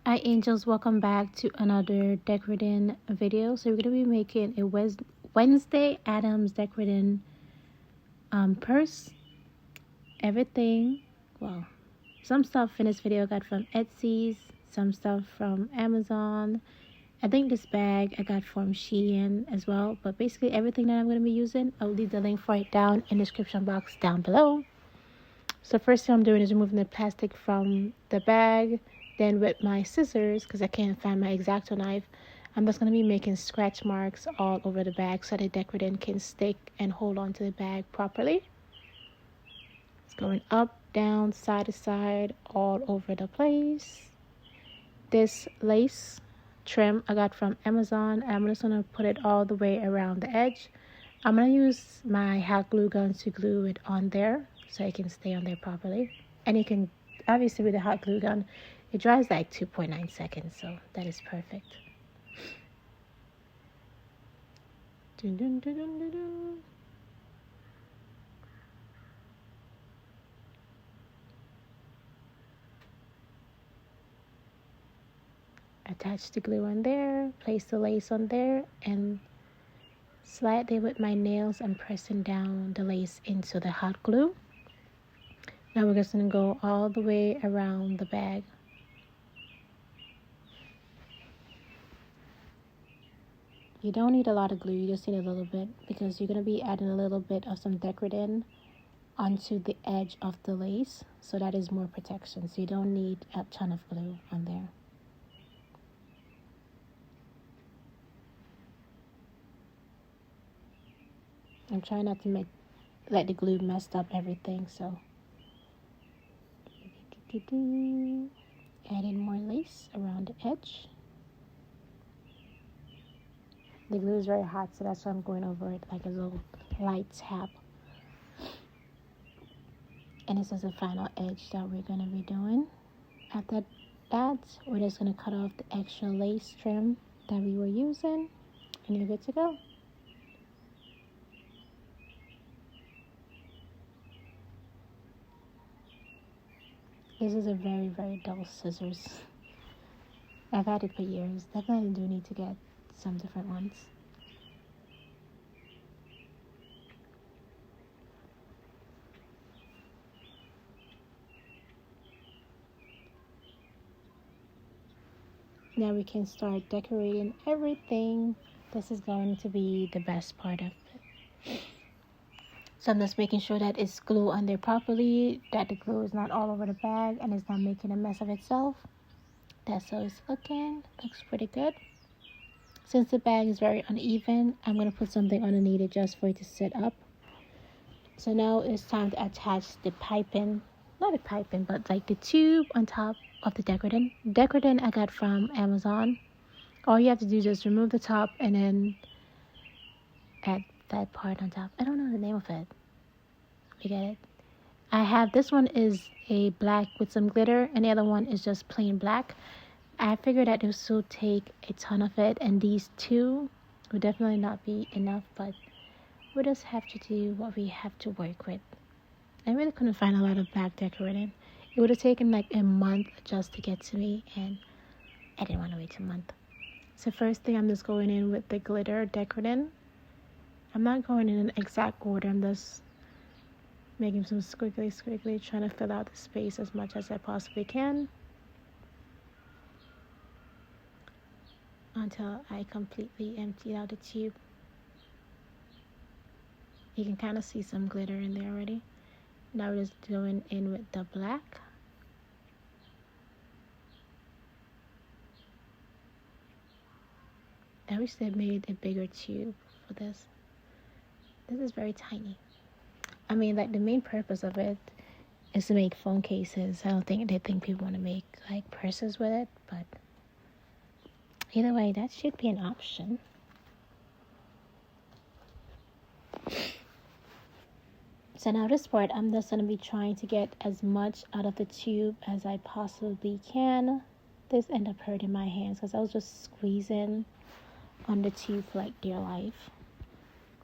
Hi angels, welcome back to another decorating video. So we're going to be making a Wednesday Addams decorating purse. Everything, well, some stuff in this video I got from Etsy's, some stuff from Amazon. I think this bag I got from Shein as well. But basically everything that I'm going to be using, I'll leave the link for it down in the description box down below. So first thing I'm doing is removing the plastic from the bag. Then with my scissors, because I can't find my X-Acto knife, I'm just going to be making scratch marks all over the bag so the decorating can stick and hold on to the bag properly. It's going up, down, side to side, all over the place. This lace trim I got from Amazon. I'm just going to put it all the way around the edge. I'm going to use my hot glue gun to glue it on there so it can stay on there properly. And you can, obviously with the hot glue gun, it dries like 2.9 seconds, so that is perfect. Dun, dun, dun, dun, dun, dun. Attach the glue on there, place the lace on there, and slightly with my nails I'm pressing down the lace into the hot glue. Now we're just going to go all the way around the bag. You don't need a lot of glue, you just need a little bit because you're going to be adding a little bit of some decorating onto the edge of the lace, so that is more protection. So you don't need a ton of glue on there. I'm trying not to let the glue mess up everything, so add in more lace around the edge. The glue is very hot, so that's why I'm going over it like a little light tap. And this is the final edge that we're going to be doing. After that, we're just going to cut off the extra lace trim that we were using, and you're good to go. This is a very, very dull scissors. I've had it for years. Definitely do need to get some different ones. Now we can start decorating everything. This is going to be the best part of it. So I'm just making sure that it's glued on there properly, that the glue is not all over the bag and it's not making a mess of itself. That's how it's looking. Looks pretty good. Since the bag is very uneven, I'm going to put something underneath it just for it to sit up. So now it's time to attach the piping, not the piping, but like the tube on top of the decorating. Decorating I got from Amazon. All you have to do is just remove the top and then add that part on top. I don't know the name of it. You get it? I have, this one is a black with some glitter and the other one is just plain black. I figured that this will take a ton of it, and these two would definitely not be enough, but we just have to do what we have to work with. I really couldn't find a lot of back decorating. It would have taken like a month just to get to me, and I didn't want to wait a month. So first thing, I'm just going in with the glitter decorating. I'm not going in an exact order. I'm just making some squiggly, trying to fill out the space as much as I possibly can until I completely emptied out the tube. You can kind of see some glitter in there already. Now we're just going in with the black. I wish they made a bigger tube for this. This is very tiny. I mean, like the main purpose of it is to make phone cases. I don't think they think people want to make like purses with it, but either way, that should be an option. So now this part, I'm just going to be trying to get as much out of the tube as I possibly can. This ended up hurting my hands because I was just squeezing on the tube for like dear life.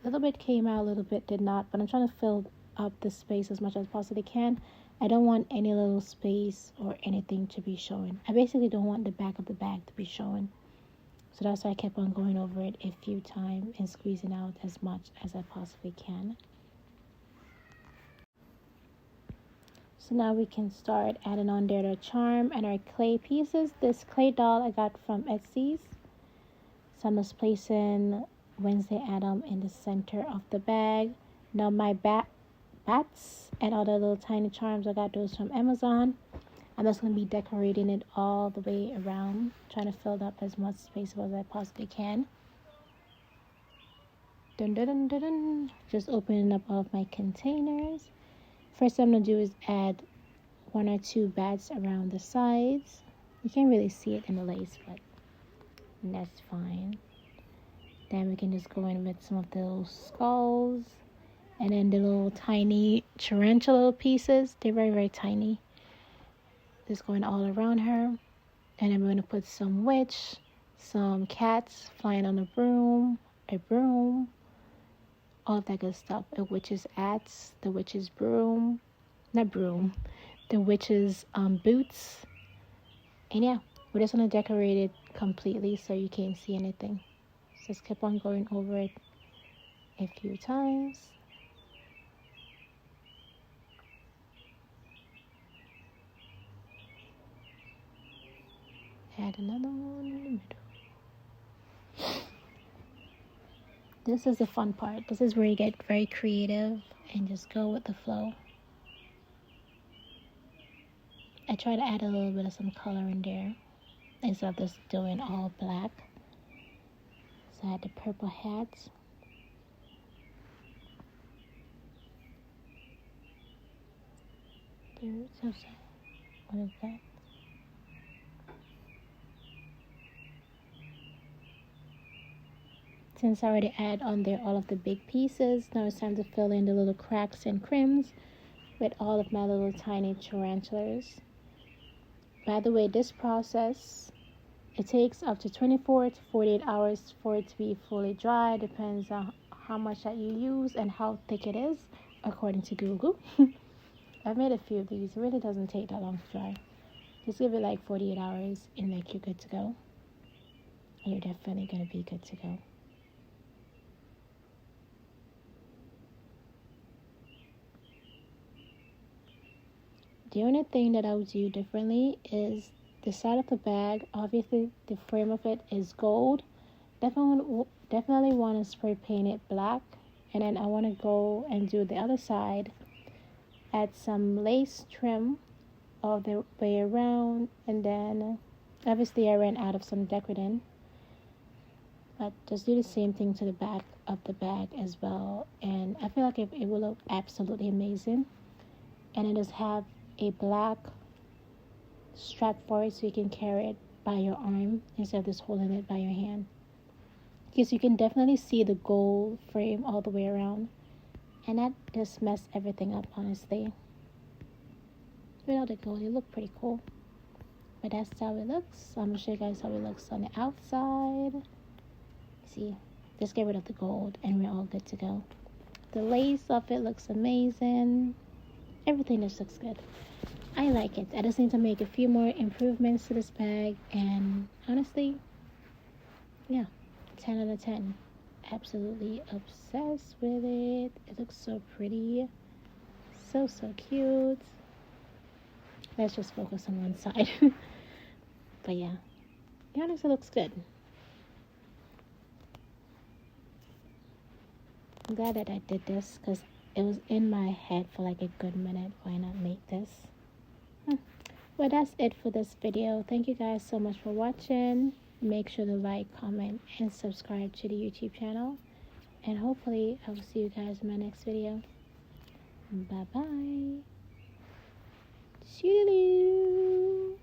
A little bit came out, a little bit did not, but I'm trying to fill up the space as much as I possibly can. I don't want any little space or anything to be showing. I basically don't want the back of the bag to be showing. So that's why I kept on going over it a few times and squeezing out as much as I possibly can. So now we can start adding on there the charm and our clay pieces. This clay doll I got from Etsy's. So I'm just placing Wednesday Addams in the center of the bag. Now my bats and all the little tiny charms, I got those from Amazon. I'm just going to be decorating it all the way around, trying to fill up as much space as I possibly can. Dun, dun, dun, dun, dun. Just opening up all of my containers. First I'm going to do is add 1 or 2 bats around the sides. You can't really see it in the lace, but that's fine. Then we can just go in with some of the little skulls. And then the little tiny tarantula pieces. They're very, very tiny. Just going all around her. And I'm going to put some witch, some cats flying on a broom, all of that good stuff. A witch's hats, the witch's broom, not broom, the witch's boots. And yeah, we're just going to decorate it completely so you can't see anything. Just keep on going over it a few times. Add another one in the middle. This is the fun part. This is where you get very creative and just go with the flow. I try to add a little bit of some color in there instead of just doing all black. So I had the purple hats. What is that? Since I already add on there all of the big pieces, now it's time to fill in the little cracks and crims with all of my little tiny tarantulas. By the way, this process, it takes up to 24 to 48 hours for it to be fully dry. Depends on how much that you use and how thick it is, according to Google. I've made a few of these. It really doesn't take that long to dry. Just give it like 48 hours and like you're good to go. And you're definitely going to be good to go. The only thing that I would do differently is the side of the bag. Obviously, the frame of it is gold. Definitely want to spray paint it black. And then I want to go and do the other side. Add some lace trim all the way around. And then, obviously, I ran out of some decoden. But just do the same thing to the back of the bag as well. And I feel like it will look absolutely amazing. And then just have a black strap for it so you can carry it by your arm instead of just holding it by your hand, because you can definitely see the gold frame all the way around, and that just messed everything up, honestly. Without the gold, it looked pretty cool, but that's how it looks. I'm gonna show you guys how it looks on the outside. See, just get rid of the gold and we're all good to go. The lace of it looks amazing. Everything just looks good. I like it. I just need to make a few more improvements to this bag, and honestly, yeah, 10 out of 10. Absolutely obsessed with it. It looks so pretty. So cute. Let's just focus on one side. But yeah, it honestly looks good. I'm glad that I did this because it was in my head for like a good minute. Why not make this? Well, that's it for this video. Thank you guys so much for watching. Make sure to like, comment, and subscribe to the YouTube channel. And hopefully, I will see you guys in my next video. Bye-bye. See you.